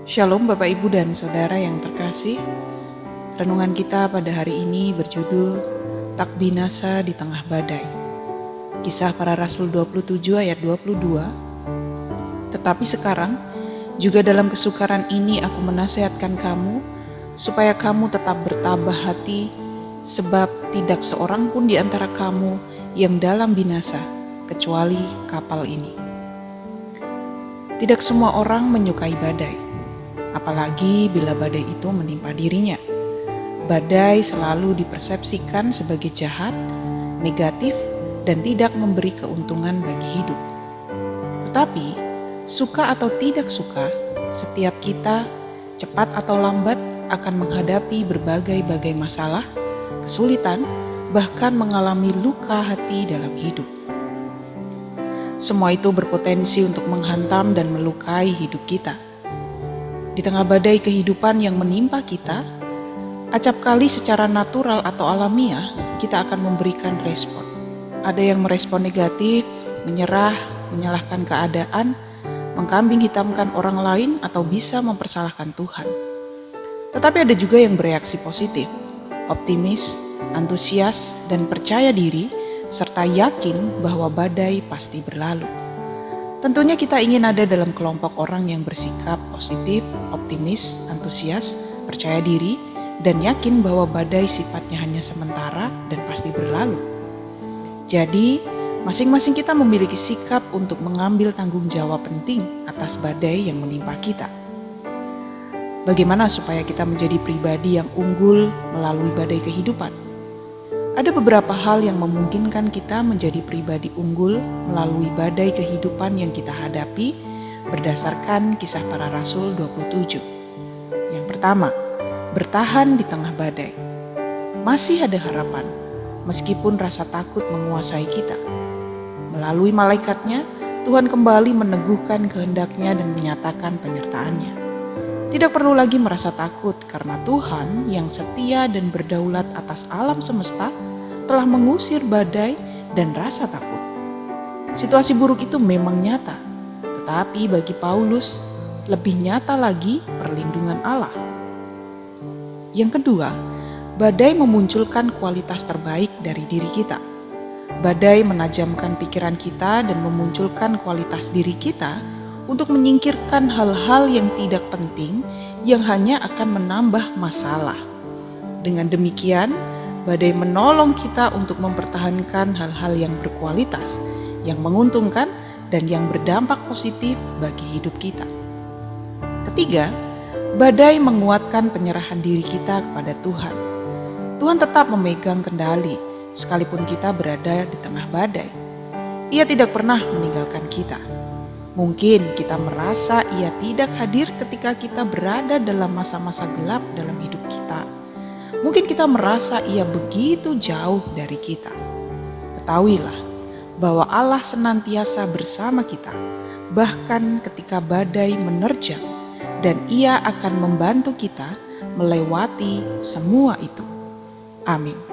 Shalom Bapak Ibu dan Saudara yang terkasih. Renungan kita pada hari ini berjudul Tak Binasa di Tengah Badai. Kisah Para Rasul 27 ayat 22. Tetapi sekarang, juga dalam kesukaran ini aku menasihatkan kamu, supaya kamu tetap bertabah hati, sebab tidak seorang pun di antara kamu yang dalam binasa, kecuali kapal ini. Tidak semua orang menyukai badai, apalagi bila badai itu menimpa dirinya. Badai selalu dipersepsikan sebagai jahat, negatif, dan tidak memberi keuntungan bagi hidup. Tetapi, suka atau tidak suka, setiap kita, cepat atau lambat, akan menghadapi berbagai-bagai masalah, kesulitan, bahkan mengalami luka hati dalam hidup. Semua itu berpotensi untuk menghantam dan melukai hidup kita. Di tengah badai kehidupan yang menimpa kita, acap kali secara natural atau alamiah, kita akan memberikan respon. Ada yang merespon negatif, menyerah, menyalahkan keadaan, mengkambing hitamkan orang lain, atau bisa mempersalahkan Tuhan. Tetapi ada juga yang bereaksi positif, optimis, antusias, dan percaya diri, serta yakin bahwa badai pasti berlalu. Tentunya kita ingin ada dalam kelompok orang yang bersikap positif, optimis, antusias, percaya diri, dan yakin bahwa badai sifatnya hanya sementara dan pasti berlalu. Jadi, masing-masing kita memiliki sikap untuk mengambil tanggung jawab penting atas badai yang menimpa kita. Bagaimana supaya kita menjadi pribadi yang unggul melalui badai kehidupan? Ada beberapa hal yang memungkinkan kita menjadi pribadi unggul melalui badai kehidupan yang kita hadapi berdasarkan Kisah Para Rasul 27. Yang pertama, bertahan di tengah badai. Masih ada harapan, meskipun rasa takut menguasai kita. Melalui malaikatnya, Tuhan kembali meneguhkan kehendaknya dan menyatakan penyertaannya. Tidak perlu lagi merasa takut karena Tuhan yang setia dan berdaulat atas alam semesta telah mengusir badai dan rasa takut. Situasi buruk itu memang nyata, tetapi bagi Paulus lebih nyata lagi perlindungan Allah. Yang kedua, badai memunculkan kualitas terbaik dari diri kita. Badai menajamkan pikiran kita dan memunculkan kualitas diri kita untuk menyingkirkan hal-hal yang tidak penting yang hanya akan menambah masalah. Dengan demikian, badai menolong kita untuk mempertahankan hal-hal yang berkualitas, yang menguntungkan, dan yang berdampak positif bagi hidup kita. Ketiga, badai menguatkan penyerahan diri kita kepada Tuhan. Tuhan tetap memegang kendali, sekalipun kita berada di tengah badai. Ia tidak pernah meninggalkan kita. Mungkin kita merasa Ia tidak hadir ketika kita berada dalam masa-masa gelap dalam hidup kita. Mungkin kita merasa Ia begitu jauh dari kita. Ketahuilah bahwa Allah senantiasa bersama kita, bahkan ketika badai menerjang, dan Ia akan membantu kita melewati semua itu. Amin.